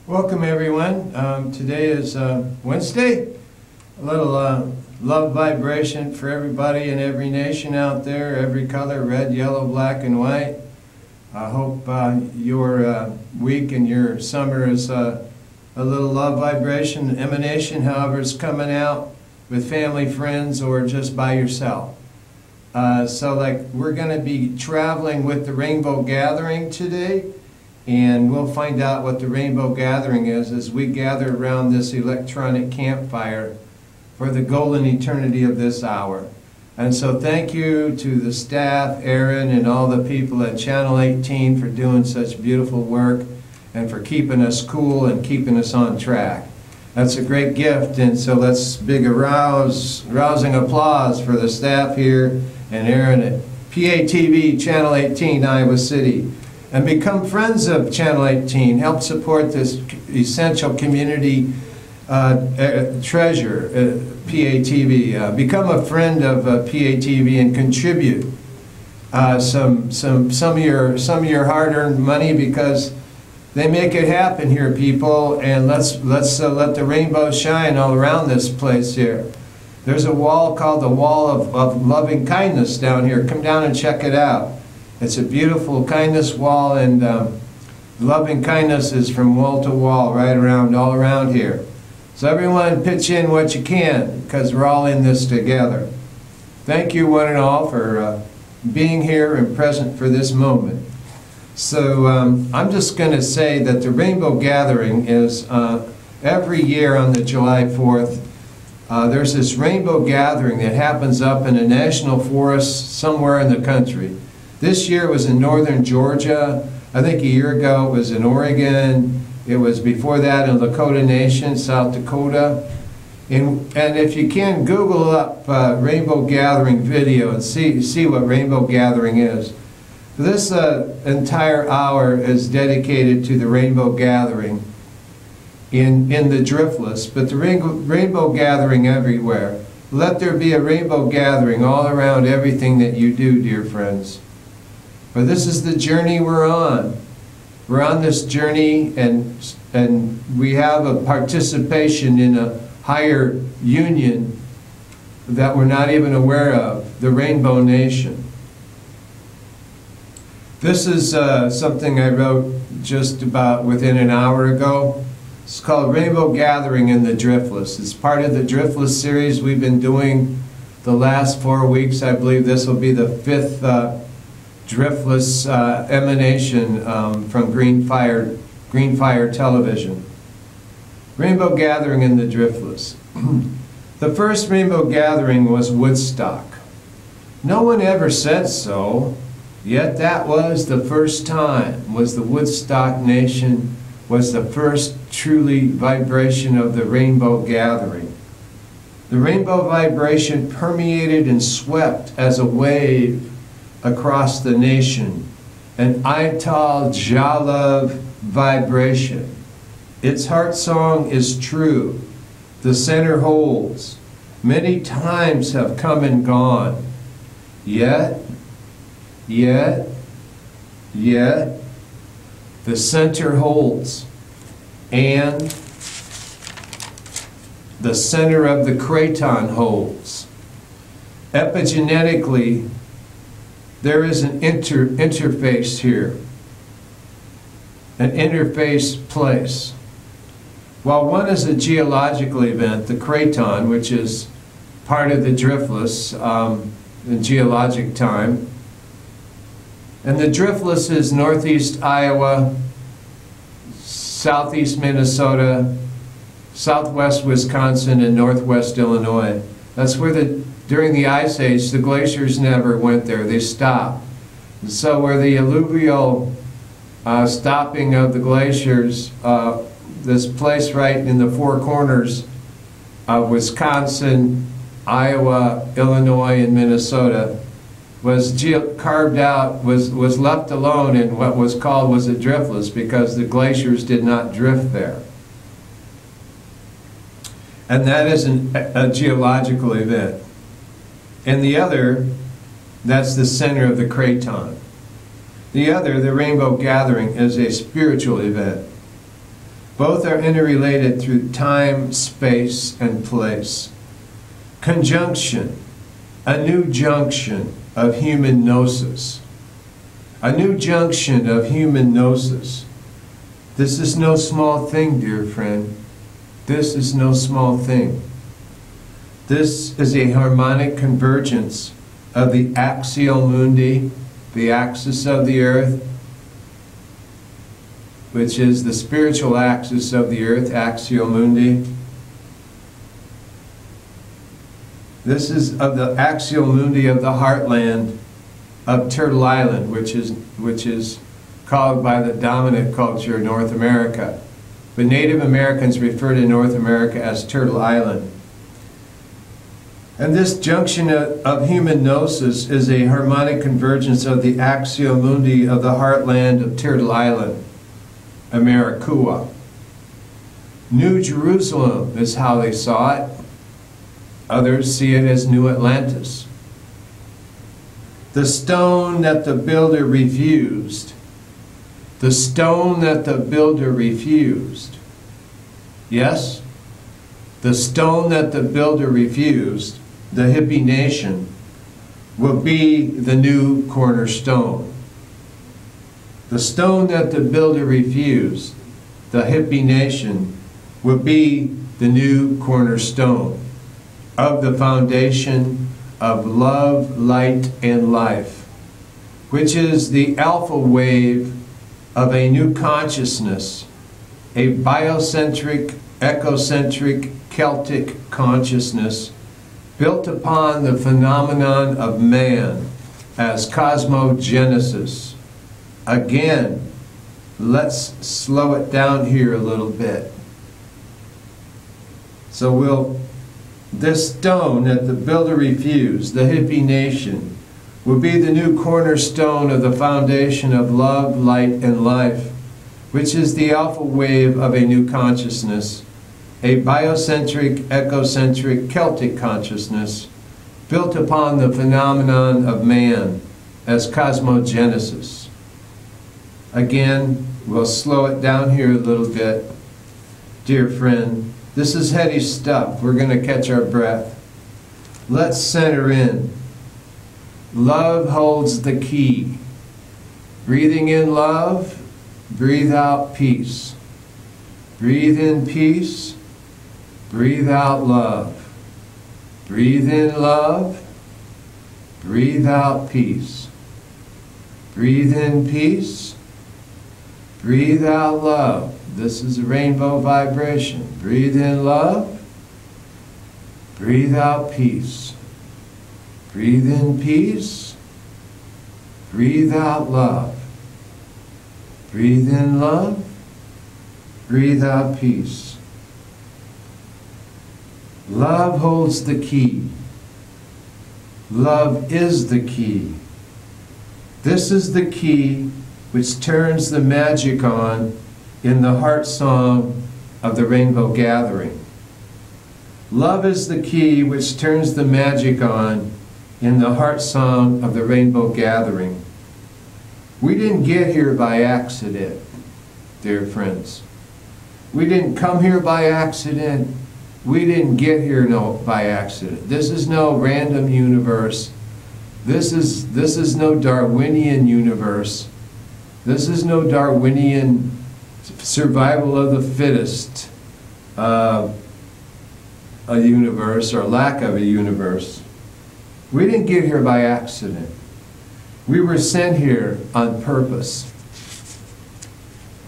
Welcome everyone. Today is Wednesday. A little love vibration for everybody in every nation out there, every color, red, yellow, black, and white. I hope your week and your summer is a little love vibration, emanation, however it's coming out, with family, friends, or just by yourself. We're going to be traveling with the Rainbow Gathering today. And we'll find out what the Rainbow Gathering is as we gather around this electronic campfire for the golden eternity of this hour. And so thank you to the staff, Aaron, and all the people at Channel 18 for doing such beautiful work and for keeping us cool and keeping us on track. That's a great gift, and so let's big rousing applause for the staff here and Aaron at PATV Channel 18, Iowa City. And become friends of Channel 18. Help support this essential community treasure, PATV. Become a friend of PATV and contribute some of your hard-earned money, because they make it happen here, people. And let's let the rainbow shine all around this place here. There's a wall called the Wall of Loving Kindness down here. Come down and check it out. It's a beautiful kindness wall, and loving kindness is from wall to wall, right around, all around here. So everyone pitch in what you can, because we're all in this together. Thank you one and all for being here and present for this moment. So I'm just going to say that the Rainbow Gathering is every year on the July 4th. There's this Rainbow Gathering that happens up in a national forest somewhere in the country. This year it was in northern Georgia. I think a year ago it was in Oregon. It was before that in Lakota Nation, South Dakota. And if you can, Google up Rainbow Gathering video and see what Rainbow Gathering is. This entire hour is dedicated to the Rainbow Gathering in the Driftless, but the Rainbow Gathering everywhere. Let there be a Rainbow Gathering all around everything that you do, dear friends. For this is the journey we're on. We're on this journey, and we have a participation in a higher union that we're not even aware of, the Rainbow Nation. This is something I wrote just about within an hour ago. It's called Rainbow Gathering in the Driftless. It's part of the Driftless series we've been doing the last 4 weeks. I believe this will be the 5th Driftless emanation from GreenFire television. Rainbow Gathering in the Driftless. The first Rainbow Gathering was Woodstock. No one ever said so, yet that was the first time. Was the Woodstock Nation, was the first truly vibration of the Rainbow Gathering. The rainbow vibration permeated and swept as a wave across the nation, an Ital Jalav vibration. Its heart song is true. The center holds. Many times have come and gone. Yet, the center holds. And the center of the craton holds. Epigenetically, there is an interface here, an interface place. While one is a geological event, the craton, which is part of the Driftless in geologic time, and the Driftless is northeast Iowa, southeast Minnesota, southwest Wisconsin, and northwest Illinois. That's where during the Ice Age, the glaciers never went there. They stopped. And so where the alluvial stopping of the glaciers, this place right in the four corners of Wisconsin, Iowa, Illinois, and Minnesota was carved out, was left alone in what was called a driftless, because the glaciers did not drift there. And that is a geological event. And the other, that's the center of the craton. The other, the Rainbow Gathering, is a spiritual event. Both are interrelated through time, space, and place. Conjunction, a new junction of human gnosis. A new junction of human gnosis. This is no small thing, dear friend. This is no small thing. This is a harmonic convergence of the axial mundi, the axis of the earth, which is the spiritual axis of the earth, axial mundi. This is of the axial mundi of the heartland of Turtle Island, which is called by the dominant culture North America. But Native Americans refer to North America as Turtle Island. And this junction of human gnosis is a harmonic convergence of the axial mundi of the heartland of Turtle Island, Americua. New Jerusalem is how they saw it. Others see it as New Atlantis. The stone that the builder refused. The stone that the builder refused. Yes? The stone that the builder refused, the hippie nation, will be the new cornerstone. The stone that the builder refused, the hippie nation, will be the new cornerstone of the foundation of love, light, and life, which is the alpha wave of a new consciousness, a biocentric, ecocentric, Celtic consciousness built upon the phenomenon of man as cosmogenesis. Again, let's slow it down here a little bit. So this stone that the builder refused, the hippie nation, will be the new cornerstone of the foundation of love, light, and life, which is the alpha wave of a new consciousness, a biocentric, ecocentric, Celtic consciousness built upon the phenomenon of man as cosmogenesis. Again, we'll slow it down here a little bit. Dear friend, this is heady stuff. We're going to catch our breath. Let's center in. Love holds the key. Breathing in love, breathe out peace. Breathe in peace, breathe out love. Breathe in love, breathe out peace. Breathe in peace, breathe out love. This is a rainbow vibration. Breathe in love, breathe out peace. Breathe in peace, breathe out love. Breathe in love, breathe out peace. Love holds the key. Love is the key. This is the key which turns the magic on in the heart song of the Rainbow Gathering. Love is the key which turns the magic on in the heart song of the Rainbow Gathering. We didn't get here by accident, dear friends. We didn't come here by accident. We didn't get here by accident. This is no random universe. This is no Darwinian universe. This is no Darwinian survival of the fittest a universe or lack of a universe. We didn't get here by accident. We were sent here on purpose.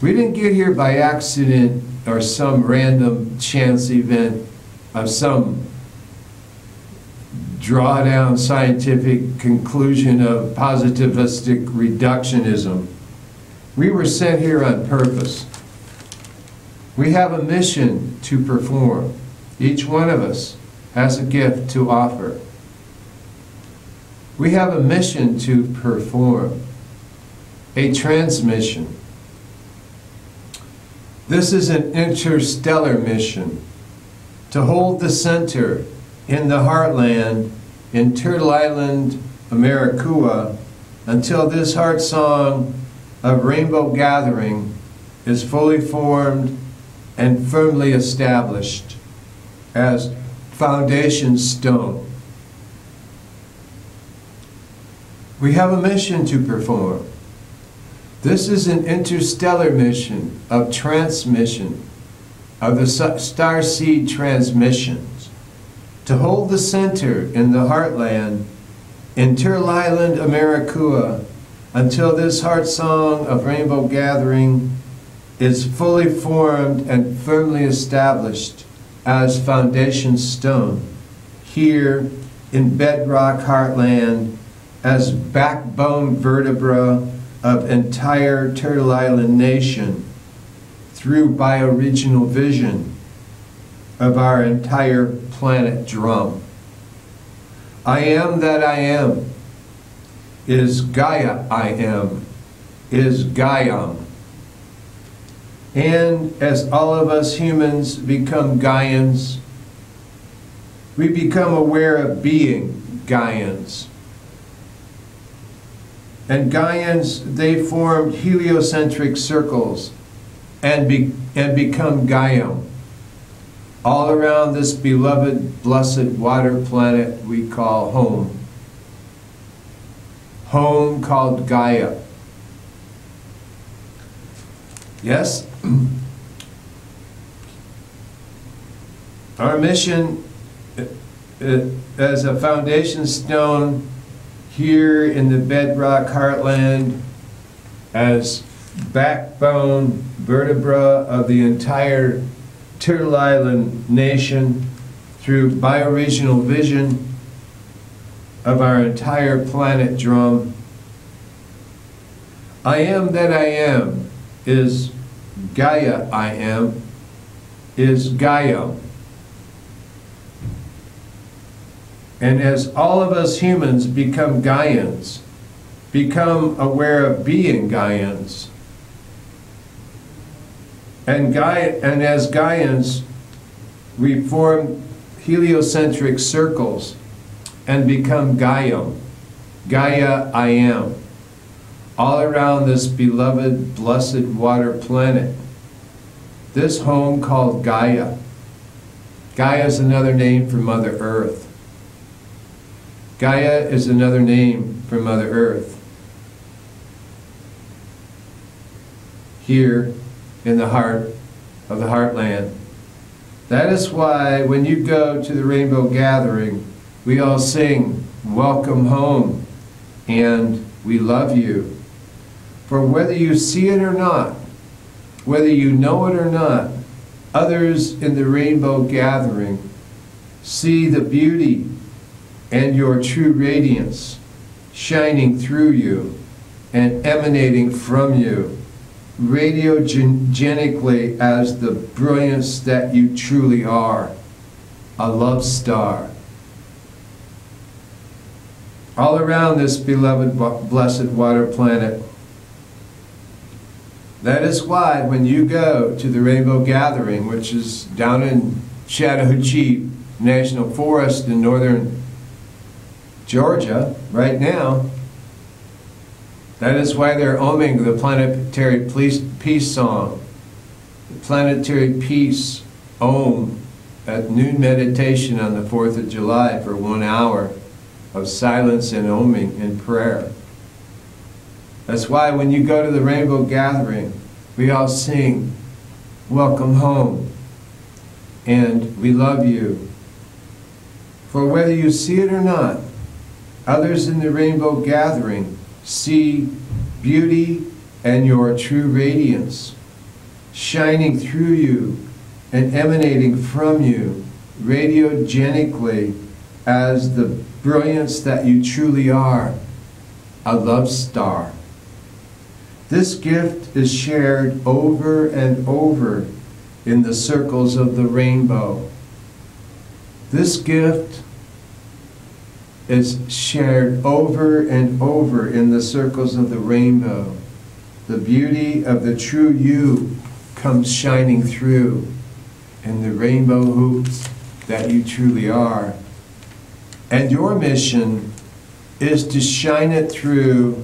We didn't get here by accident or some random chance event of some draw-down scientific conclusion of positivistic reductionism. We were sent here on purpose. We have a mission to perform. Each one of us has a gift to offer. We have a mission to perform, a transmission. This is an interstellar mission to hold the center in the heartland in Turtle Island, Americua, until this heart song of Rainbow Gathering is fully formed and firmly established as foundation stone. We have a mission to perform. This is an interstellar mission of transmission of the star seed transmissions to hold the center in the heartland in Turtle Island, Americua, until this heart song of rainbow gathering is fully formed and firmly established as foundation stone here in bedrock heartland as backbone vertebra of entire Turtle Island nation through bioregional vision of our entire planet drum. I am that I am is Gaia I am, is Gaiam. And as all of us humans become Gaians, we become aware of being Gaians. And Gaians, they formed heliocentric circles and become Gaiam. All around this beloved, blessed water planet we call home. Home called Gaia. Yes? Our mission as a foundation stone here in the bedrock heartland, as backbone vertebra of the entire Turtle Island nation through bioregional vision of our entire planet drum. I am that I am is Gaia I am, is Gaia. And as all of us humans become Gaians, become aware of being Gaians, and as Gaians, we form heliocentric circles and become Gaiam, Gaia I am, all around this beloved, blessed water planet, this home called Gaia. Gaia is another name for Mother Earth. Gaia is another name for Mother Earth. Here in the heart of the heartland. That is why when you go to the Rainbow Gathering, we all sing, "Welcome home," and "We love you." For whether you see it or not, whether you know it or not, others in the Rainbow Gathering see the beauty and your true radiance shining through you and emanating from you, radiogenically as the brilliance that you truly are, a love star. All around this beloved, blessed water planet. That is why when you go to the Rainbow Gathering, which is down in Chattahoochee National Forest in northern Georgia right now, that is why they're oming the planetary peace song. The planetary peace om at noon meditation on the 4th of July for 1 hour of silence and oming and prayer. That's why when you go to the Rainbow Gathering, we all sing, "Welcome home," and "We love you." For whether you see it or not, others in the Rainbow Gathering see beauty and your true radiance shining through you and emanating from you radiogenically as the brilliance that you truly are, a love star. This gift is shared over and over in the circles of the rainbow. This gift is shared over and over in the circles of the rainbow. The beauty of the true you comes shining through in the rainbow hoops that you truly are. And your mission is to shine it through,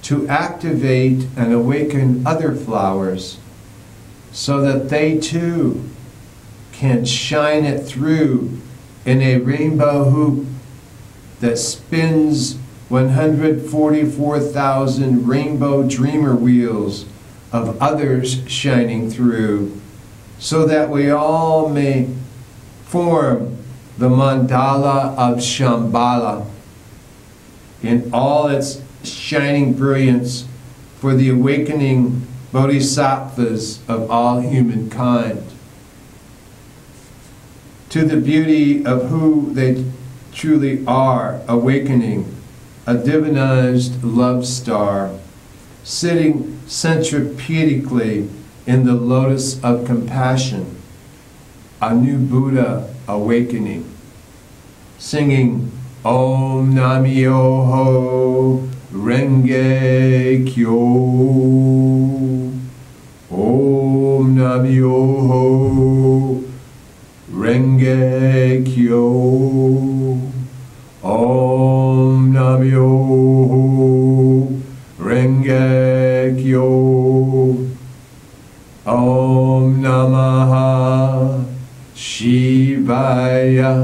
to activate and awaken other flowers so that they too can shine it through in a rainbow hoop that spins 144,000 rainbow dreamer wheels of others shining through, so that we all may form the mandala of Shambhala in all its shining brilliance for the awakening bodhisattvas of all humankind, to the beauty of who they truly are, awakening, a divinized love star, sitting centripedically in the lotus of compassion, a new Buddha awakening, singing Om Namyoho Renge Kyo, Om Namyoho Renge Kyo, Om Namyoho Renge Kyo, Om Namaha Shivaya,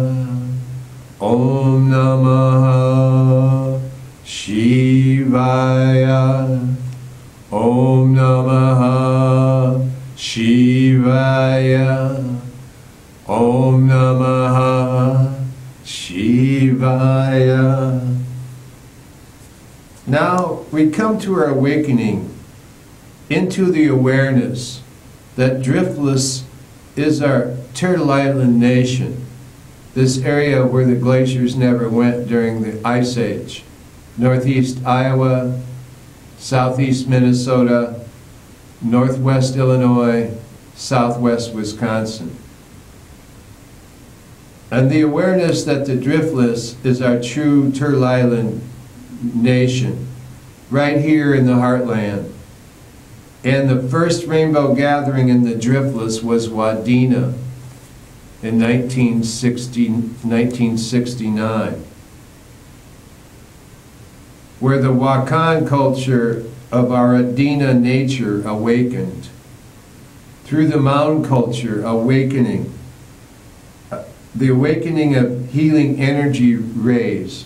Om Namaha Shivaya, Om Namaha Shivaya, Om Namaha Shivaya. Now we come to our awakening into the awareness that Driftless is our Turtle Island nation, this area where the glaciers never went during the Ice Age, northeast Iowa, southeast Minnesota, northwest Illinois, southwest Wisconsin. And the awareness that the Driftless is our true Turtle Island nation, right here in the heartland. And the first rainbow gathering in the Driftless was Wadena in 1969, where the Wakan culture of our Adena nature awakened, through the mound culture awakening, the awakening of healing energy rays,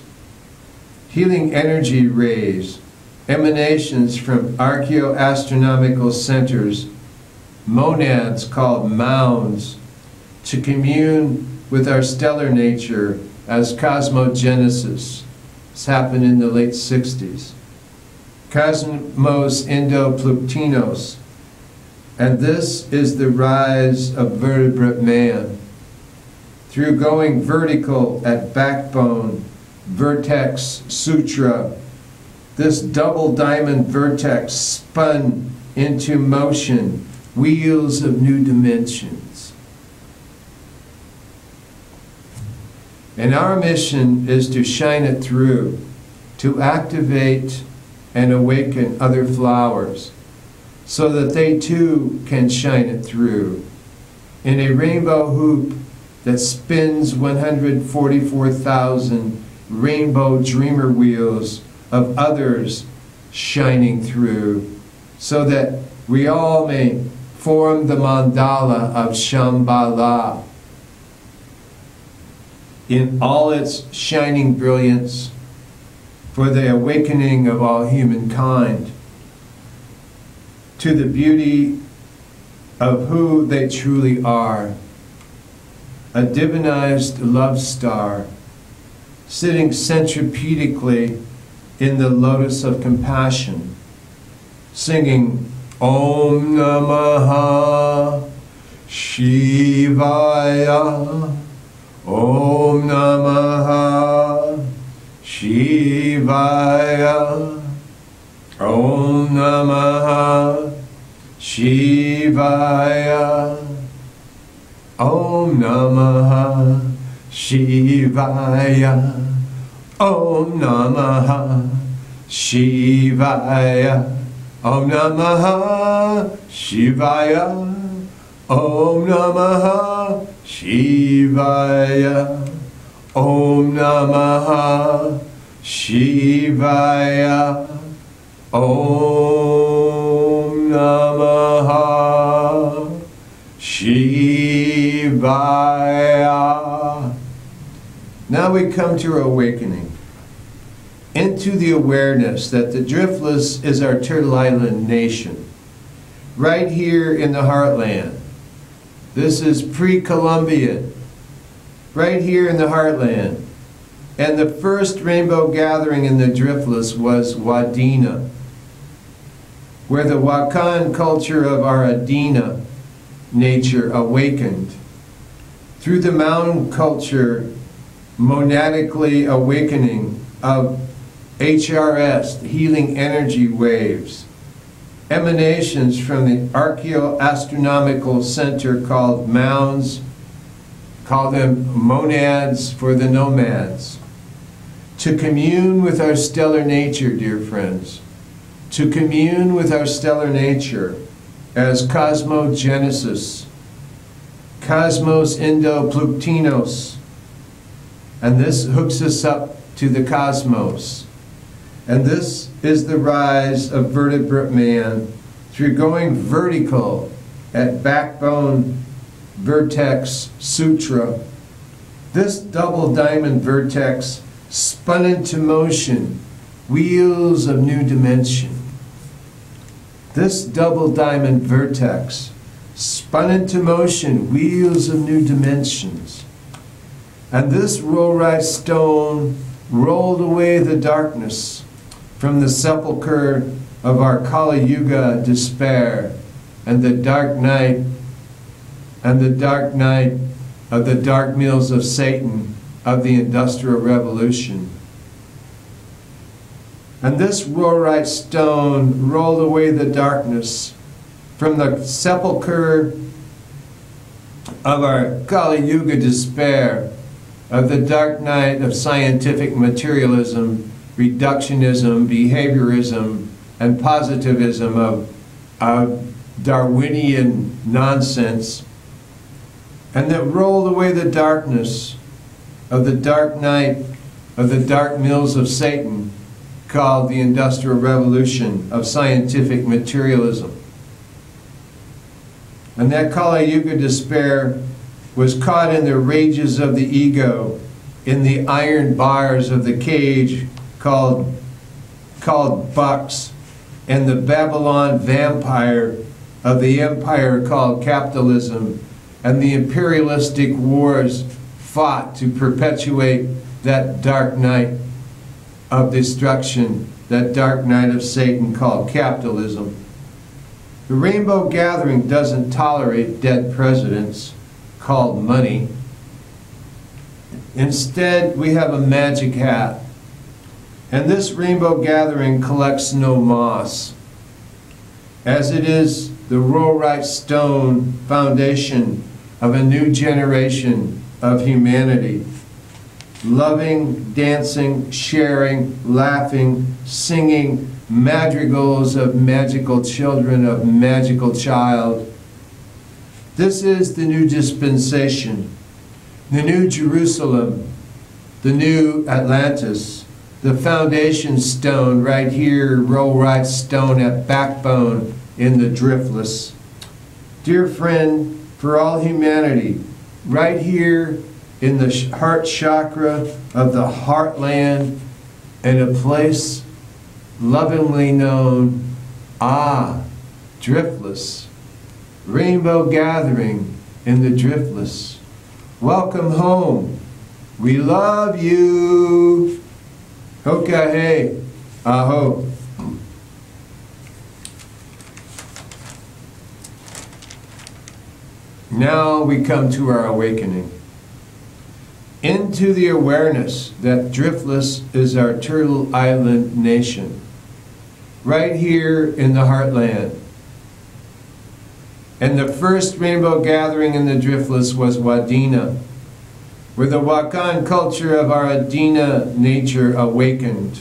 emanations from archaeoastronomical centers, monads called mounds, to commune with our stellar nature as cosmogenesis. This happened in the late 60s. Cosmos Indo-Plutinos. And this is the rise of vertebrate man. Through going vertical at backbone, Vertex, Sutra, this double diamond vertex spun into motion, wheels of new dimensions. And our mission is to shine it through, to activate and awaken other flowers, so that they too can shine it through in a rainbow hoop that spins 144,000 rainbow dreamer wheels of others shining through, so that we all may form the mandala of Shambhala in all its shining brilliance for the awakening of all humankind to the beauty of who they truly are, a divinized love star sitting centripedically in the lotus of compassion, singing Om Namaha Shivaya, Om Namaha Shivaya, Om Namaha Shivaya, Om Namaha Shivaya, Om Namaha Shivaya, Om Namaha Shivaya, Om Namaha Shivaya, Om Namaha Shivaya, Om Namaha we come to our awakening into the awareness that the Driftless is our Turtle Island nation, right here in the heartland. This is pre-Columbian, right here in the heartland. And the first rainbow gathering in the Driftless was Wadena, where the Wakan culture of our Adena nature awakened. Through the mountain culture, monadically awakening of HRS, healing energy waves, emanations from the archaeoastronomical center called mounds, call them monads for the nomads, to commune with our stellar nature, dear friends, to commune with our stellar nature as cosmogenesis, cosmos Indo-Plutinos, and this hooks us up to the cosmos. And this is the rise of vertebrate man through going vertical at backbone Vertex Sutra. This double diamond vertex spun into motion, wheels of new dimension. This double diamond vertex spun into motion, wheels of new dimensions. And this rollright stone rolled away the darkness from the sepulchre of our Kali Yuga despair and the dark night of the dark mills of Satan of the Industrial Revolution. And this rollright stone rolled away the darkness from the sepulchre of our Kali Yuga despair of the dark night of scientific materialism, reductionism, behaviorism, and positivism of Darwinian nonsense, and that rolled away the darkness of the dark night of the dark mills of Satan called the Industrial Revolution of scientific materialism. And that Kali Yuga despair was caught in the rages of the ego, in the iron bars of the cage called bucks, and the Babylon vampire of the empire called capitalism, and the imperialistic wars fought to perpetuate that dark night of destruction, that dark night of Satan called capitalism. The Rainbow Gathering doesn't tolerate dead presidents called money. Instead, we have a magic hat. And this Rainbow Gathering collects no moss, as it is the rollright stone foundation of a new generation of humanity. Loving, dancing, sharing, laughing, singing madrigals of magical children, of magical child. This is the new dispensation, the new Jerusalem, the new Atlantis, the foundation stone right here, rollright stone at backbone in the Driftless. Dear friend, for all humanity, right here in the heart chakra of the heartland, and a place lovingly known, Driftless, Rainbow Gathering in the Driftless. Welcome home. We love you. Hokahe, aho. Now we come to our awakening. Into the awareness that Driftless is our Turtle Island nation, right here in the heartland. And the first rainbow gathering in the Driftless was Wadena, where the Wakan culture of our Adena nature awakened.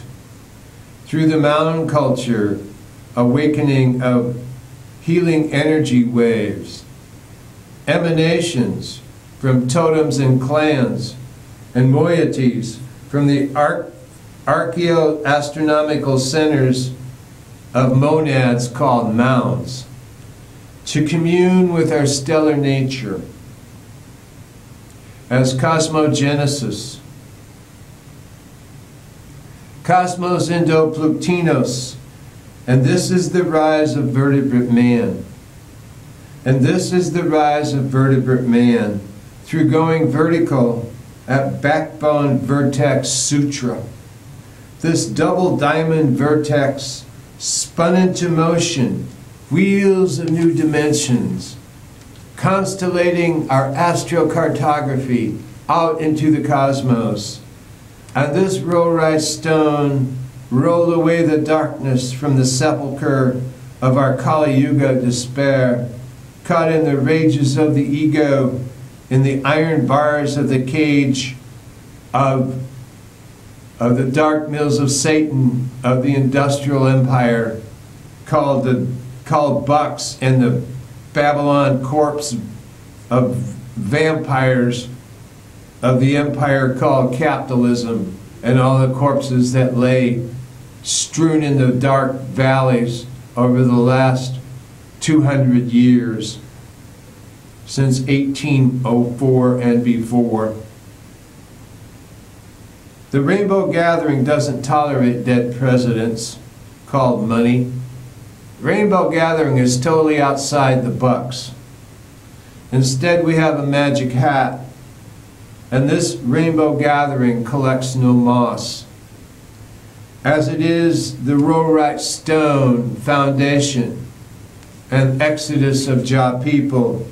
Through the mountain culture, awakening of healing energy waves, emanations from totems and clans, and moieties from the archaeoastronomical centers of monads called mounds, to commune with our stellar nature as cosmogenesis, Cosmos Indo-Plutinos. And this is the rise of vertebrate man. And this is the rise of vertebrate man through going vertical at backbone Vertex Sutra. This double diamond vertex spun into motion, wheels of new dimensions, constellating our astrocartography out into the cosmos. And this rollright stone rolled away the darkness from the sepulchre of our Kali Yuga despair, caught in the rages of the ego, in the iron bars of the cage of the dark mills of Satan, of the industrial empire, called bucks, and the Babylon corpse of vampires of the empire called capitalism, and all the corpses that lay strewn in the dark valleys over the last 200 years, since 1804 and before. The Rainbow Gathering doesn't tolerate dead presidents called money. Rainbow Gathering is totally outside the bucks. Instead, we have a magic hat, and this Rainbow Gathering collects no moss. As it is the rollright stone foundation and exodus of Jah people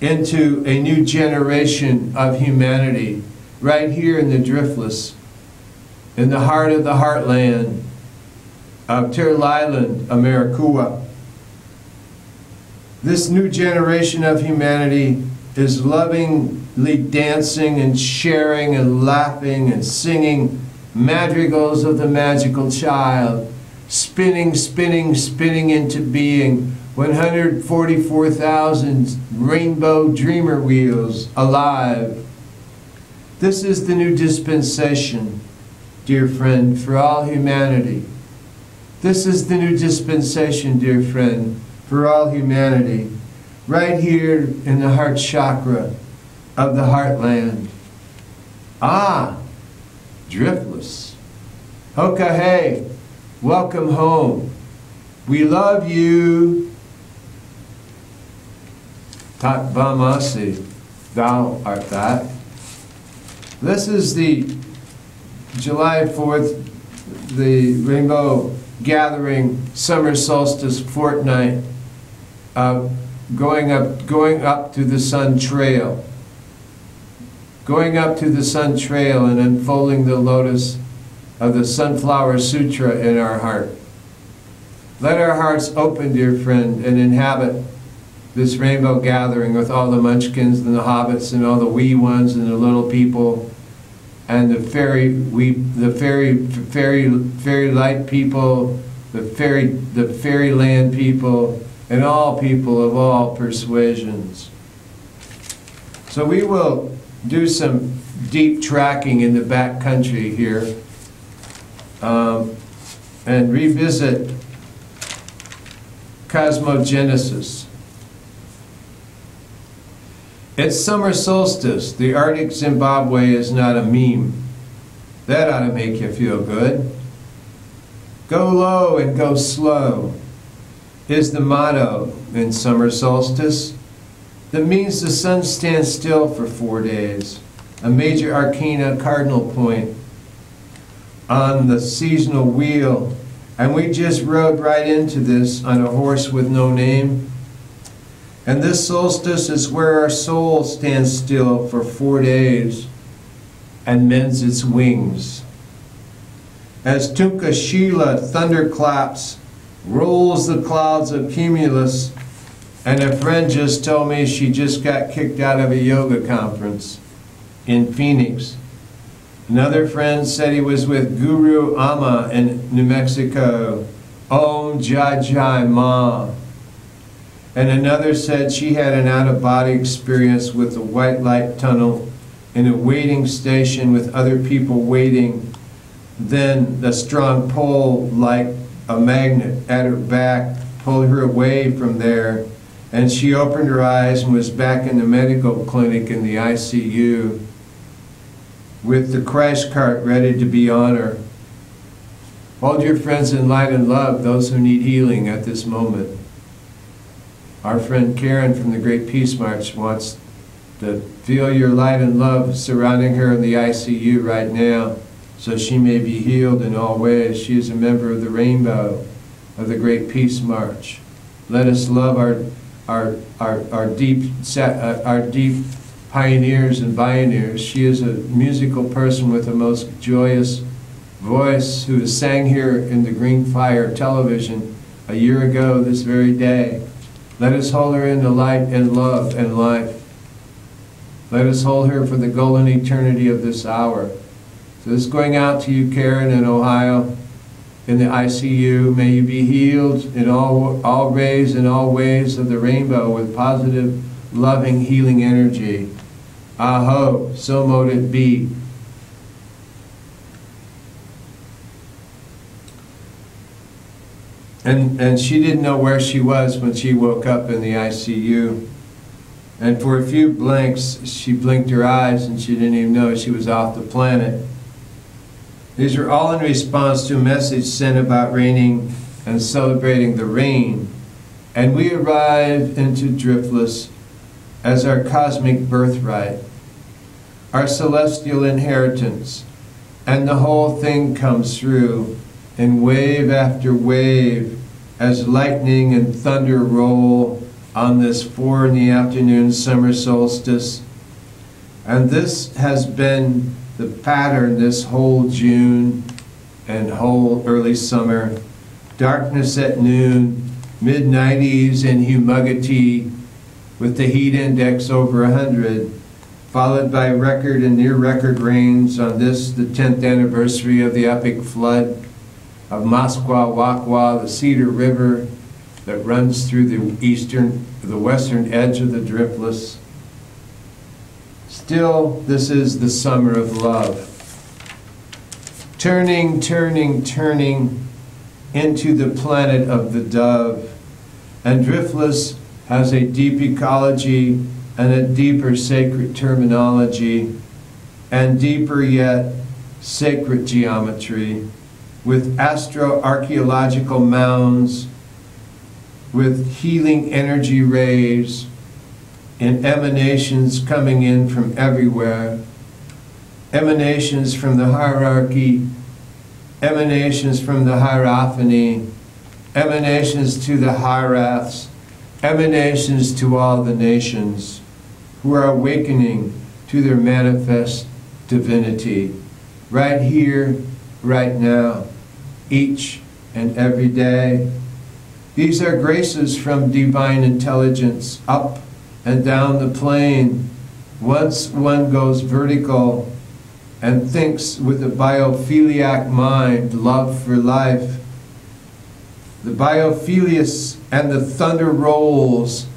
into a new generation of humanity right here in the Driftless, in the heart of the heartland of Turtle Island, Americua. This new generation of humanity is lovingly dancing and sharing and laughing and singing madrigals of the magical child, spinning, spinning, spinning into being 144,000 rainbow dreamer wheels alive. This is the new dispensation, dear friend, for all humanity. This is the new dispensation, dear friend, for all humanity, right here in the heart chakra of the heartland. Ah, Driftless. Hoka hey, welcome home. We love you. Tat Vamasi, thou art that. This is the July 4th, the Rainbow Gathering Summer Solstice fortnight, going up to the Sun Trail. Going up to the Sun Trail and unfolding the lotus of the Sunflower Sutra in our heart. Let our hearts open, dear friend, and inhabit this Rainbow Gathering with all the munchkins and the hobbits and all the wee ones and the little people and the fairy light people, the fairyland people, and all people of all persuasions. So we will do some deep tracking in the back country here and revisit cosmogenesis. It's summer solstice. The Arctic Zimbabwe is not a meme. That ought to make you feel good. Go low and go slow is the motto in summer solstice. That means the sun stands still for 4 days, a major arcana cardinal point on the seasonal wheel. And we just rode right into this on a horse with no name. And this solstice is where our soul stands still for 4 days and mends its wings. As Tunka Shila thunderclaps, rolls the clouds of cumulus, and a friend just told me she just got kicked out of a yoga conference in Phoenix. Another friend said he was with Guru Amma in New Mexico. Om Jai Jai Ma. And another said she had an out-of-body experience with the white light tunnel in a waiting station with other people waiting. Then the strong pull, like a magnet at her back, pulled her away from there. And she opened her eyes and was back in the medical clinic in the ICU with the crash cart ready to be on her. Hold your friends in light and love, those who need healing at this moment. Our friend Karen from the Great Peace March wants to feel your light and love surrounding her in the ICU right now, so she may be healed in all ways. She is a member of the Rainbow of the Great Peace March. Let us love our deep pioneers and pioneers. She is a musical person with the most joyous voice who has sang here in the GreenFire television a year ago this very day. Let us hold her in the light and love and life. Let us hold her for the golden eternity of this hour. So this is going out to you, Karen, in Ohio, in the ICU. May you be healed in all rays and all ways of the rainbow with positive, loving, healing energy. Aho, so mote it be. And she didn't know where she was when she woke up in the ICU. And for a few blinks, she blinked her eyes and she didn't even know she was off the planet. These are all in response to a message sent about raining and celebrating the rain. And we arrive into Driftless as our cosmic birthright, our celestial inheritance, and the whole thing comes through in wave after wave as lightning and thunder roll on this 4 in the afternoon summer solstice. And this has been the pattern this whole June and whole early summer. Darkness at noon, mid-90s and humidity with the heat index over 100, followed by record and near record rains on this, the 10th anniversary of the epic flood of Masqua, the Cedar River that runs through the western edge of the Driftless. Still, this is the summer of love. Turning, turning, turning into the planet of the dove. And Driftless has a deep ecology and a deeper sacred terminology, and deeper yet sacred geometry, with astro-archaeological mounds, with healing energy rays, and emanations coming in from everywhere, emanations from the hierarchy, emanations from the hierophany, emanations to the hieraths, emanations to all the nations who are awakening to their manifest divinity, right here, right now, each and every day. These are graces from divine intelligence up and down the plane. Once one goes vertical and thinks with a biophiliac mind, love for life, the biophilius and the thunder rolls,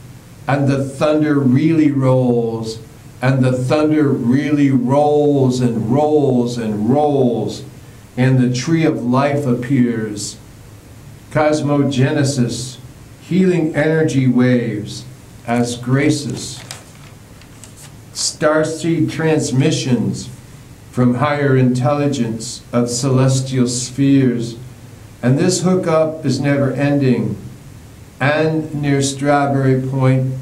and the thunder really rolls, and the thunder really rolls and rolls and rolls, and the tree of life appears. Cosmogenesis, healing energy waves as graces. Starseed transmissions from higher intelligence of celestial spheres. And this hookup is never ending. And near Strawberry Point,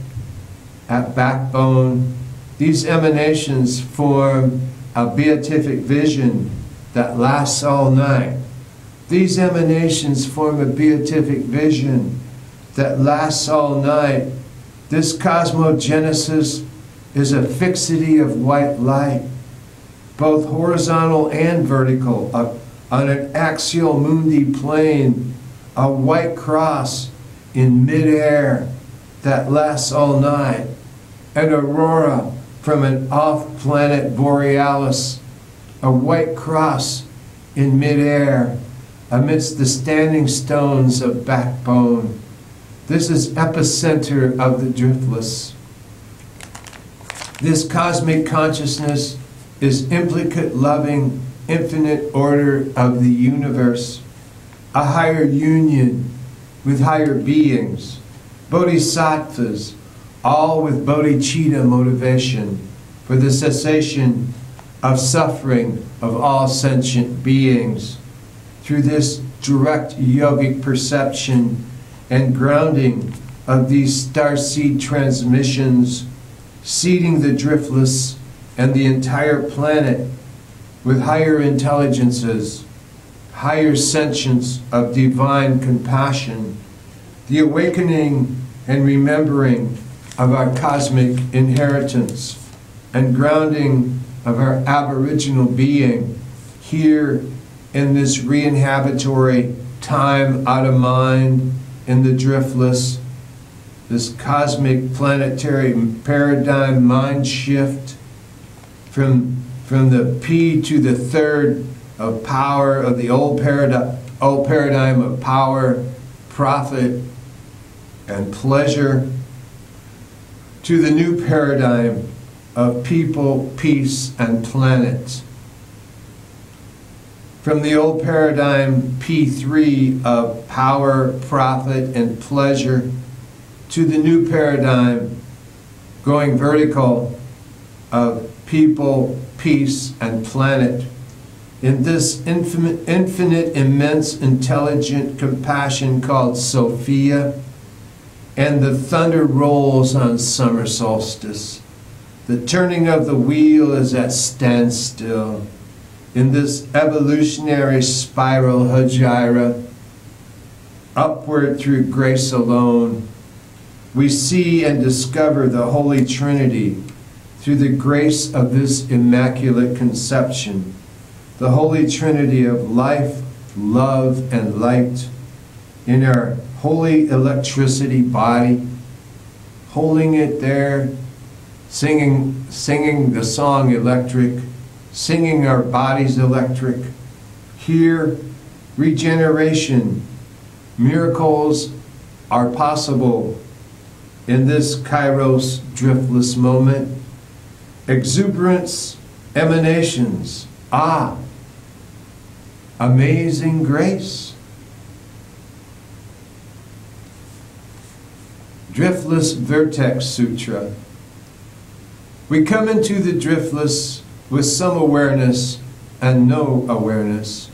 at Backbone, these emanations form a beatific vision that lasts all night. These emanations form a beatific vision that lasts all night. This cosmogenesis is a fixity of white light, both horizontal and vertical, on an axial mundi plane, a white cross in midair that lasts all night, an aurora from an off-planet borealis, a white cross in midair amidst the standing stones of Backbone. This is epicenter of the Driftless. This cosmic consciousness is implicate loving, infinite order of the universe, a higher union with higher beings, bodhisattvas, all with bodhicitta motivation for the cessation of suffering of all sentient beings. Through this direct yogic perception and grounding of these starseed transmissions, seeding the Driftless and the entire planet with higher intelligences, higher sentience of divine compassion, the awakening and remembering of our cosmic inheritance, and grounding of our aboriginal being here in this re-inhabitory time out of mind in the Driftless, this cosmic planetary paradigm mind shift from the P to the third of power of the old paradigm of power, profit, and pleasure, to the new paradigm of people, peace, and planet. From the old paradigm P3 of power, profit, and pleasure, to the new paradigm going vertical of people, peace, and planet. In this infinite, immense, intelligent compassion called Sophia, and the thunder rolls on summer solstice. The turning of the wheel is at standstill. In this evolutionary spiral Hajira, upward through grace alone, we see and discover the Holy Trinity through the grace of this Immaculate Conception, the Holy Trinity of life, love, and light in our holy electricity body, holding it there, singing the song electric, singing our bodies electric. Here, regeneration, miracles are possible in this Kairos Driftless moment. Exuberance, emanations, amazing grace. Driftless Vertex Sutra. We come into the Driftless with some awareness and no awareness.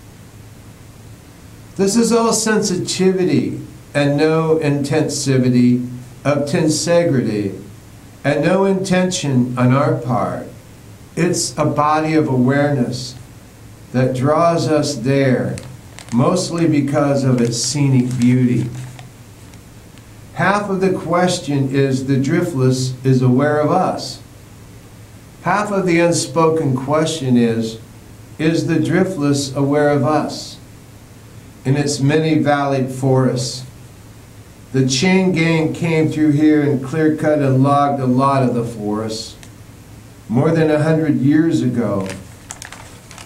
This is all sensitivity and no intensivity of tensegrity and no intention on our part. It's a body of awareness that draws us there, mostly because of its scenic beauty. Half of the question is the Driftless is aware of us. Half of the unspoken question is the Driftless aware of us? In its many valleyed forests. The chain gang came through here and clear-cut and logged a lot of the forests. More than 100 years ago.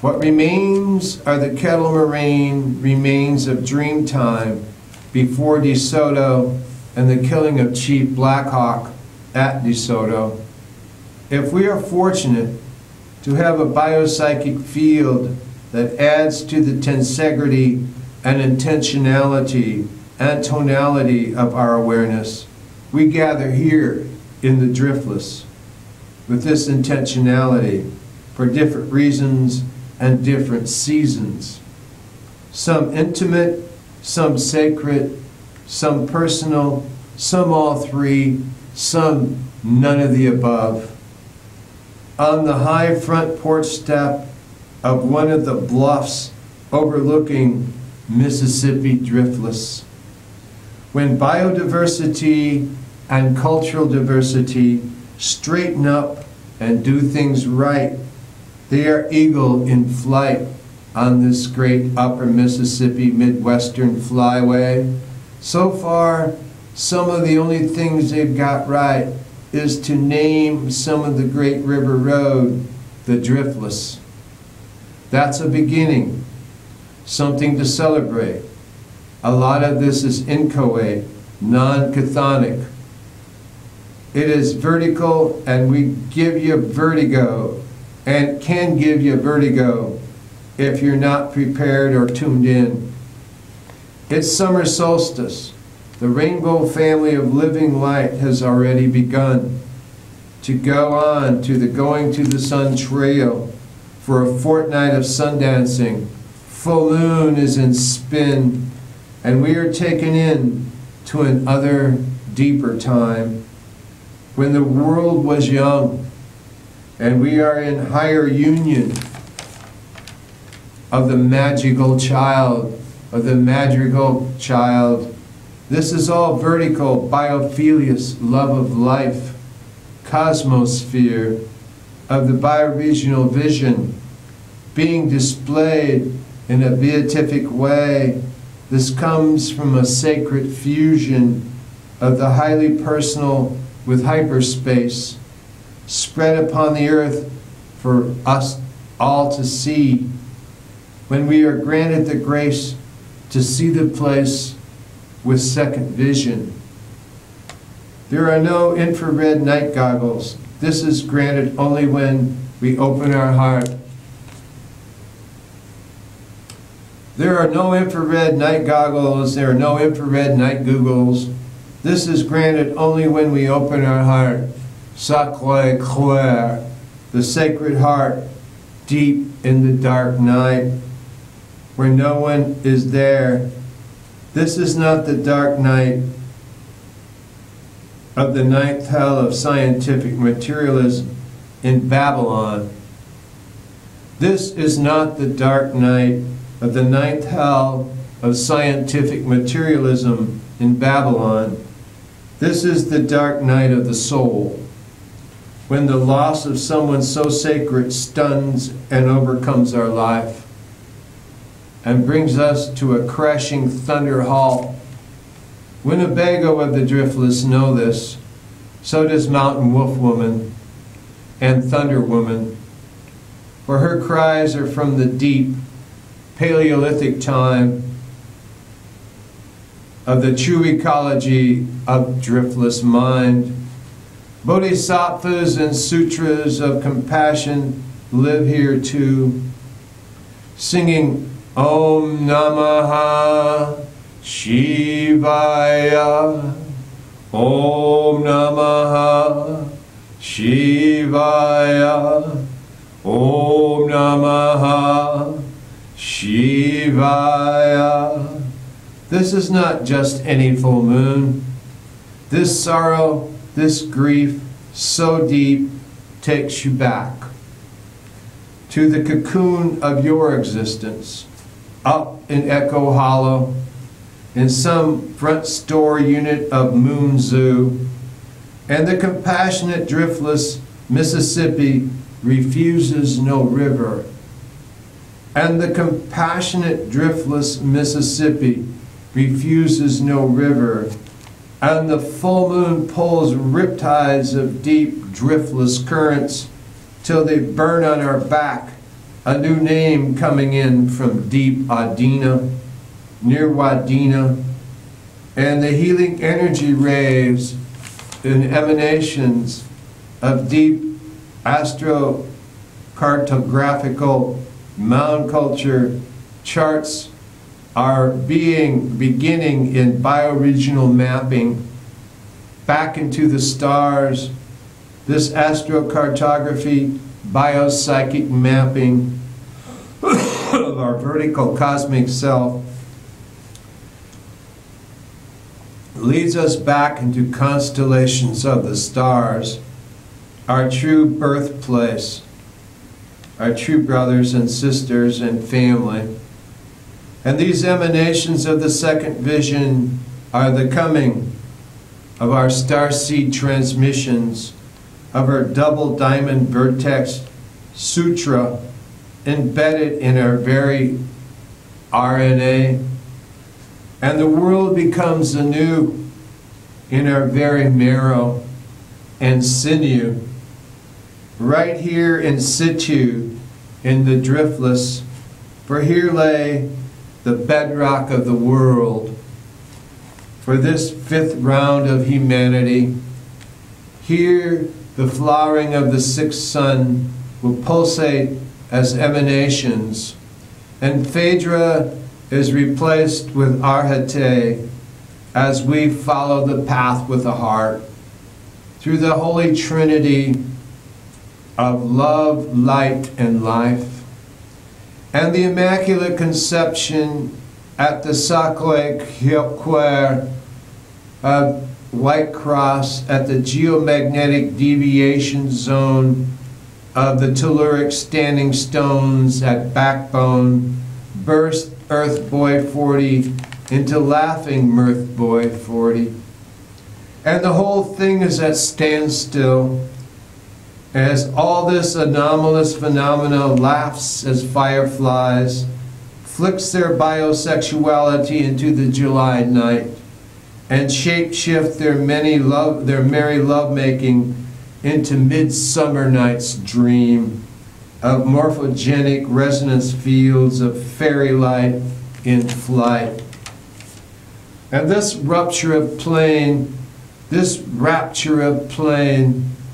What remains are the kettle moraine remains of dream time before DeSoto and the killing of Chief Blackhawk at DeSoto. If we are fortunate to have a biopsychic field that adds to the tensegrity and intentionality and tonality of our awareness, we gather here in the Driftless with this intentionality for different reasons and different seasons. Some intimate, some sacred, some personal, some all three, some none of the above. On the high front porch step of one of the bluffs overlooking Mississippi Driftless. When biodiversity and cultural diversity straighten up and do things right, they are eagle in flight on this great upper Mississippi Midwestern flyway. So far, some of the only things they've got right is to name some of the Great River Road the Driftless. That's a beginning, something to celebrate. A lot of this is inchoate, non-chthonic. It is vertical, and we give you vertigo, and can give you vertigo if you're not prepared or tuned in. It's summer solstice. The rainbow family of living light has already begun to go on to the Going to the Sun Trail for a fortnight of sun dancing, full moon is in spin, and we are taken in to another deeper time when the world was young, and we are in higher union of the magical child, of the madrigal child. This is all vertical, biophilius, love of life, cosmosphere of the bioregional vision being displayed in a beatific way. This comes from a sacred fusion of the highly personal with hyperspace, spread upon the earth for us all to see, when we are granted the grace to see the place with second vision. There are no infrared night goggles. This is granted only when we open our heart. There are no infrared night goggles. There are no infrared night googles. This is granted only when we open our heart. Sacré-Cœur, the sacred heart, deep in the dark night, where no one is there. This is not the dark night of the ninth hell of scientific materialism in Babylon. This is not the dark night of the ninth hell of scientific materialism in Babylon. This is the dark night of the soul, when the loss of someone so sacred stuns and overcomes our life and brings us to a crashing thunder halt. Winnebago of the Driftless know this. So does Mountain Wolf Woman and Thunder Woman, for her cries are from the deep Paleolithic time of the true ecology of driftless mind. Bodhisattvas and sutras of compassion live here too, singing Om Namaha Shivaya, Om Namaha Shivaya, Om Namaha Shivaya. This is not just any full moon. This sorrow, this grief, so deep, takes you back to the cocoon of your existence, up in Echo Hollow, in some front store unit of Moon Zoo, and the compassionate driftless Mississippi refuses no river. And the compassionate driftless Mississippi refuses no river. And the full moon pulls riptides of deep driftless currents till they burn on our back, a new name coming in from deep Adina, near Wadena, and the healing energy rays and emanations of deep astrocartographical mound culture charts are beginning in bioregional mapping back into the stars. This astrocartography, biopsychic mapping of our vertical cosmic self leads us back into constellations of the stars, our true birthplace, our true brothers and sisters and family. And these emanations of the second vision are the coming of our starseed transmissions, of our double diamond Vertex Sutra embedded in our very RNA. And the world becomes anew in our very marrow and sinew, right here in situ in the Driftless, for here lay the bedrock of the world. For this fifth round of humanity, here the flowering of the sixth sun will pulsate as emanations, and Phaedra is replaced with Arhate as we follow the path with the heart through the Holy Trinity of love, light, and life. and the Immaculate Conception at the Sacré-Cœur White Cross at the geomagnetic deviation zone of the telluric standing stones at Backbone burst Earth Boy 40 into laughing Mirth Boy 40. And the whole thing is at standstill as all this anomalous phenomena laughs as fireflies, flicks their biosexuality into the July night, and shape-shift their merry lovemaking into midsummer night's dream of morphogenic resonance fields of fairy light in flight. And this rapture of plane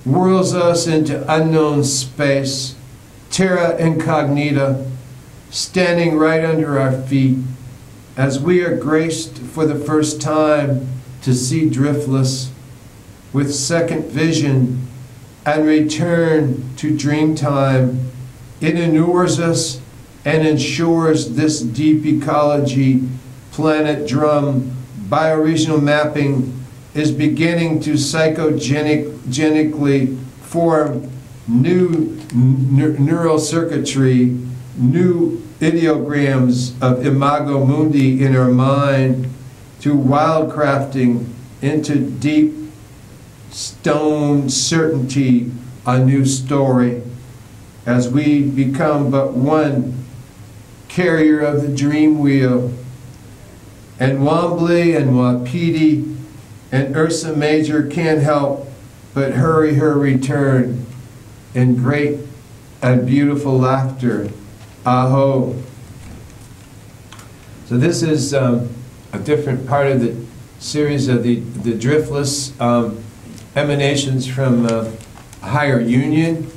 whirls us into unknown space, terra incognita, standing right under our feet, as we are graced for the first time to see Driftless with second vision and return to dream time. It inures us and ensures this deep ecology planet drum bioregional mapping is beginning to psychogenically form new neural circuitry, new ideograms of imago mundi in our mind, to wildcrafting into deep stone certainty a new story, as we become but one carrier of the dream wheel. And Wombly and Wapiti and Ursa Major can't help but hurry her return in great and beautiful laughter. Aho. So this is a different part of the series of the Driftless emanations from a higher union.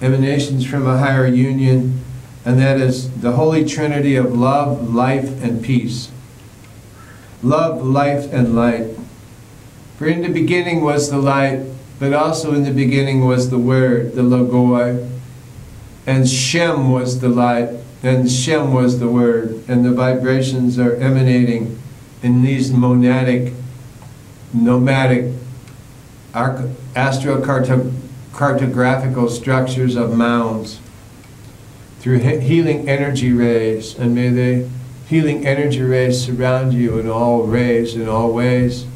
Emanations from a higher union, and that is the Holy Trinity of love, life, and peace. Love, life, and light. For in the beginning was the light, but also in the beginning was the Word, the Logoi. And Shem was the light, and Shem was the Word. And the vibrations are emanating in these nomadic astrocartographical structures of mounds through healing energy rays. And may the healing energy rays surround you in all rays, in all ways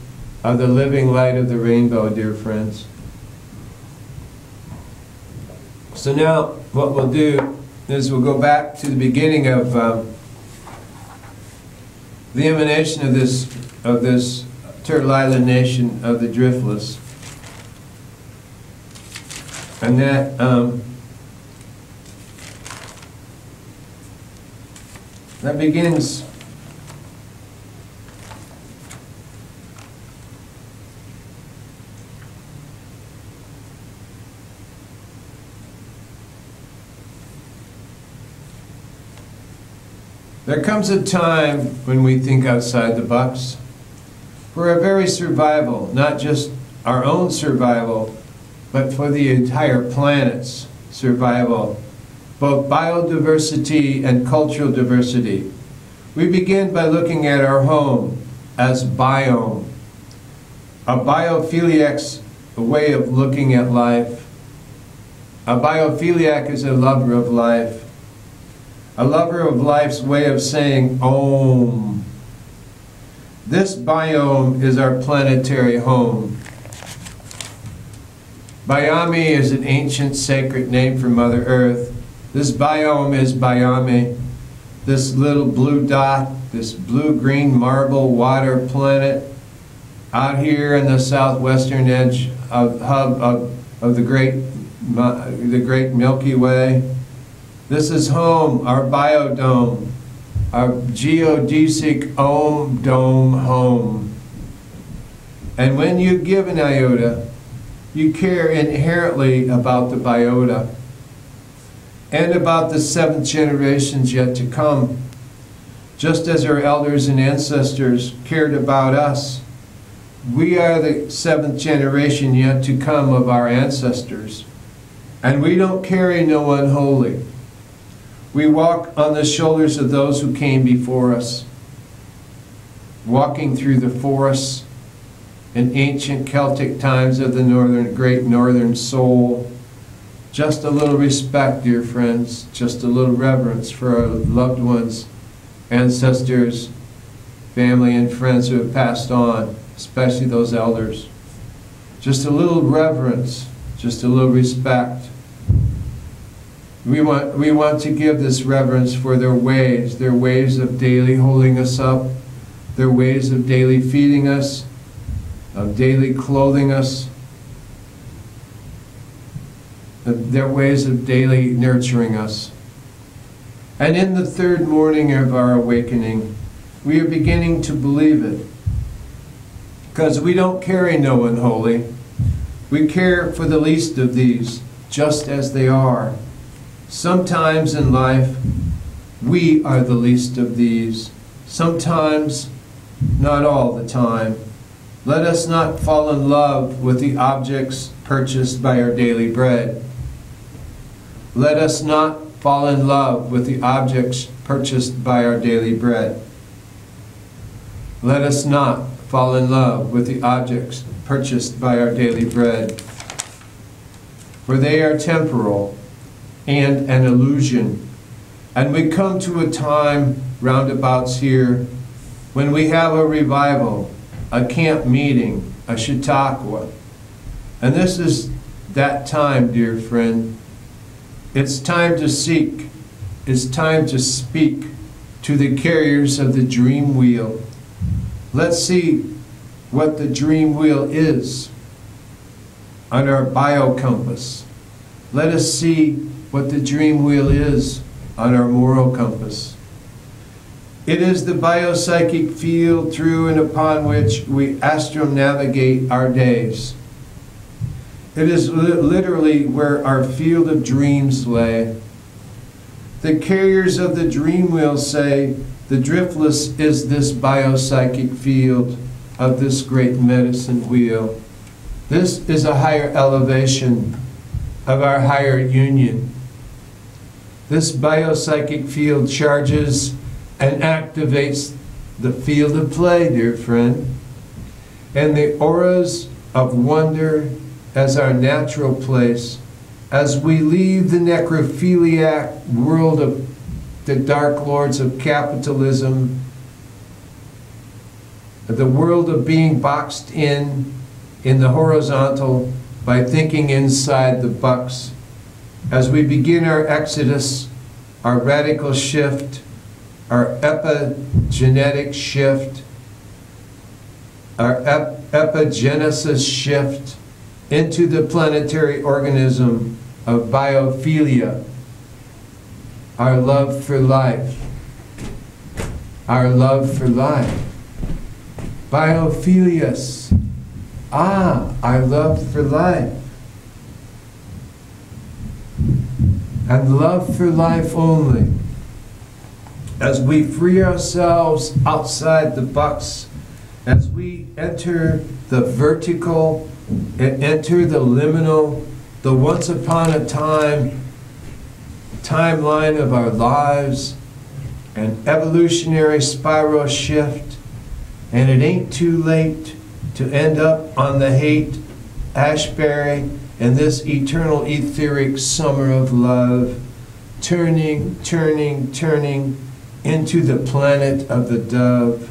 of the living light of the rainbow, dear friends. So now what we'll do is we'll go back to the beginning of the emanation of this Turtle Island nation of the Driftless. And that begins there comes a time when we think outside the box for our very survival, not just our own survival, but for the entire planet's survival, both biodiversity and cultural diversity. We begin by looking at our home as biome, a biophiliac's way of looking at life. A biophiliac is a lover of life. A lover of life's way of saying Om. This biome is our planetary home. Bayami is an ancient sacred name for Mother Earth. This biome is Bayami, this little blue dot, this blue-green marble water planet out here in the southwestern edge of the great Milky Way. This is home, our biodome, our geodesic Om dome home. And when you give an iota, you care inherently about the biota and about the 7th generations yet to come, just as our elders and ancestors cared about us. We are the 7th generation yet to come of our ancestors, and we don't carry no unholy. We walk on the shoulders of those who came before us, walking through the forests in ancient Celtic times of the great northern soul. Just a little respect, dear friends, just a little reverence for our loved ones, ancestors, family, and friends who have passed on, especially those elders. Just a little reverence, just a little respect. We want to give this reverence for their ways of daily holding us up, their ways of daily feeding us, of daily clothing us, their ways of daily nurturing us. And in the third morning of our awakening, we are beginning to believe it. Because we don't carry no one holy. We care for the least of these, just as they are. Sometimes in life, we are the least of these. Sometimes, not all the time. Let us not fall in love with the objects purchased by our daily bread. Let us not fall in love with the objects purchased by our daily bread. Let us not fall in love with the objects purchased by our daily bread. For they are temporal and an illusion. And we come to a time roundabouts here when we have a revival, a camp meeting, a Chautauqua. And this is that time, dear friend. It's time to seek. It's time to speak to the carriers of the dream wheel. Let's see what the dream wheel is on our biocompass. Let us see what the dream wheel is on our moral compass. It is the biopsychic field through and upon which we astronavigate our days. It is literally where our field of dreams lay. The carriers of the dream wheel say the driftless is this biopsychic field of this great medicine wheel. This is a higher elevation of our higher union. This biopsychic field charges and activates the field of play, dear friend, and the auras of wonder as our natural place as we leave the necrophiliac world of the dark lords of capitalism, the world of being boxed in the horizontal by thinking inside the box. As we begin our exodus, our radical shift, our epigenetic shift, our epigenesis shift into the planetary organism of biophilia, our love for life, our love for life. Biophilius, our love for life. And love for life only. As we free ourselves outside the box, as we enter the vertical and enter the liminal, the once upon a time timeline of our lives, an evolutionary spiral shift, and it ain't too late to end up on the hate Ashbury in this eternal etheric summer of love, turning into the planet of the dove.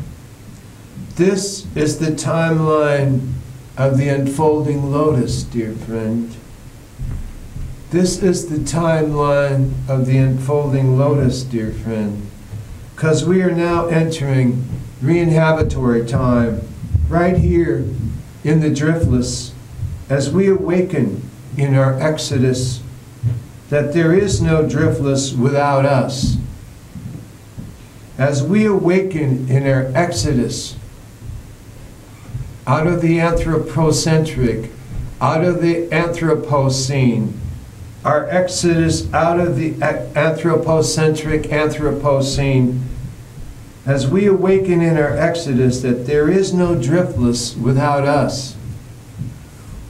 This is the timeline of the unfolding lotus, dear friend. This is the timeline of the unfolding lotus, dear friend. Because we are now entering re-inhabitory time, right here in the Driftless, as we awaken in our exodus that there is no Driftless without us. As we awaken in our exodus out of the anthropocentric, out of the Anthropocene, our exodus out of the anthropocentric Anthropocene, as we awaken in our exodus that there is no Driftless without us.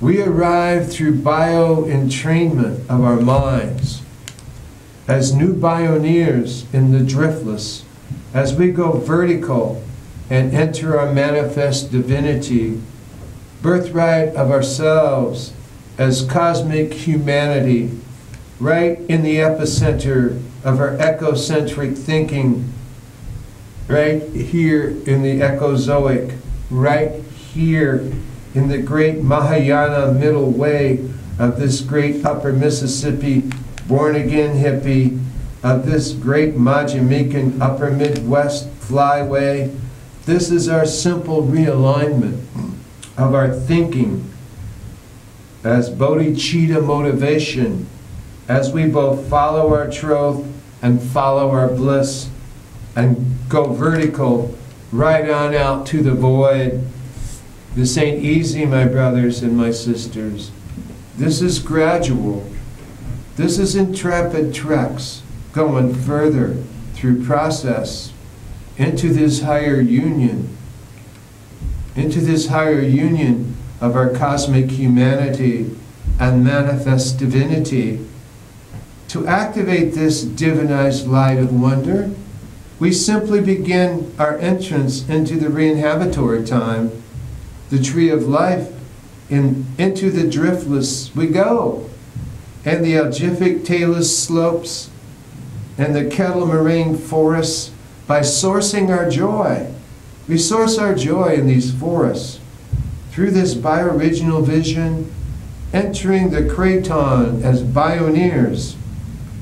We arrive through bio-entrainment of our minds. as new pioneers in the Driftless, as we go vertical and enter our manifest divinity, birthright of ourselves as cosmic humanity, right in the epicenter of our ecocentric thinking, right here in the ecozoic, right here in the great Mahayana middle way of this great upper Mississippi born-again hippie, of this great Majamican upper Midwest flyway. This is our simple realignment of our thinking as bodhicitta motivation, as we both follow our truth and follow our bliss and go vertical right on out to the void. This ain't easy, my brothers and my sisters. This is gradual. This is intrepid treks going further through process into this higher union, of our cosmic humanity and manifest divinity. To activate this divinized light of wonder, we simply begin our entrance into the re-inhabitory time, the tree of life, into the driftless we go, and the algific talus slopes, and the kettle moraine forests, by sourcing our joy. We source our joy in these forests, through this bio-original vision, entering the Kraton as pioneers,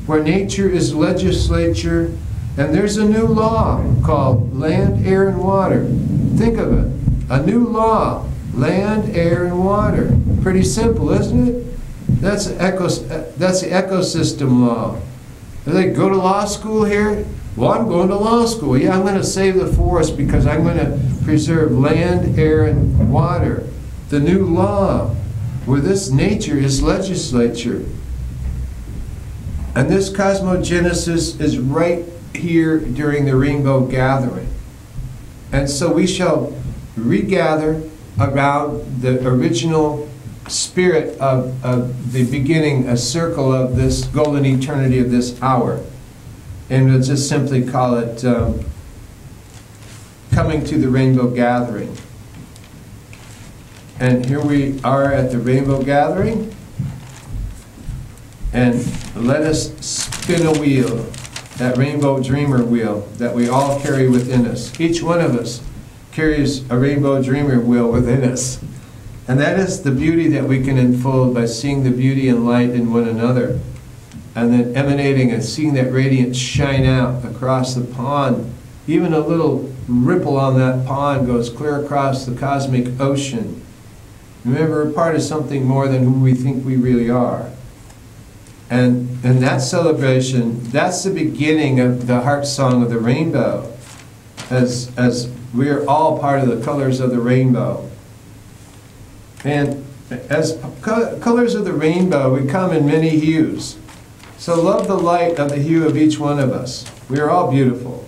where nature is legislature, and there's a new law called land, air, and water. Think of it, a new law, land, air, and water. Pretty simple, isn't it? That's the ecosystem law. Do they go to law school here? Well, I'm going to law school. Yeah, I'm going to save the forest because I'm going to preserve land, air, and water. The new law, where this nature is legislature. And this cosmogenesis is right here during the rainbow gathering. And so we shall regather around the original spirit of the beginning, a circle of this golden eternity of this hour. And we'll just simply call it coming to the rainbow gathering. And here we are at the rainbow gathering. And let us spin a wheel, that rainbow dreamer wheel that we all carry within us. Each one of us carries a rainbow dreamer wheel within us. And that is the beauty that we can unfold by seeing the beauty and light in one another, and then emanating and seeing that radiance shine out across the pond. Even a little ripple on that pond goes clear across the cosmic ocean. Remember, we're part of something more than who we think we really are. And that celebration, that's the beginning of the heart song of the rainbow, as we are all part of the colors of the rainbow. And as colors of the rainbow, we come in many hues. So love the light of the hue of each one of us. We are all beautiful.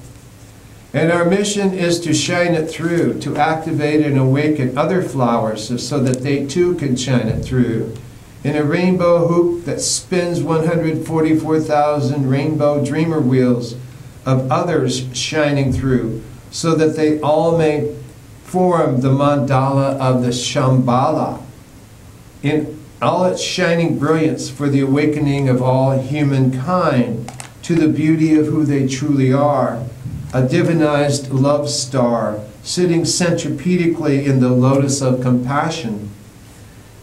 And our mission is to shine it through, to activate and awaken other flowers so that they too can shine it through. In a rainbow hoop that spins 144,000 rainbow dreamer wheels of others shining through, so that they all may form the mandala of the Shambhala in all its shining brilliance for the awakening of all humankind to the beauty of who they truly are, a divinized love star sitting centripedically in the lotus of compassion.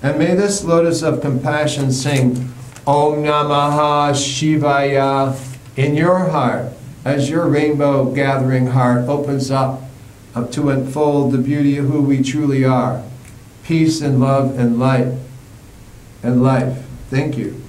And may this lotus of compassion sing Om Namaha Shivaya in your heart, as your rainbow gathering heart opens up to unfold the beauty of who we truly are. Peace and love and light and life. Thank you.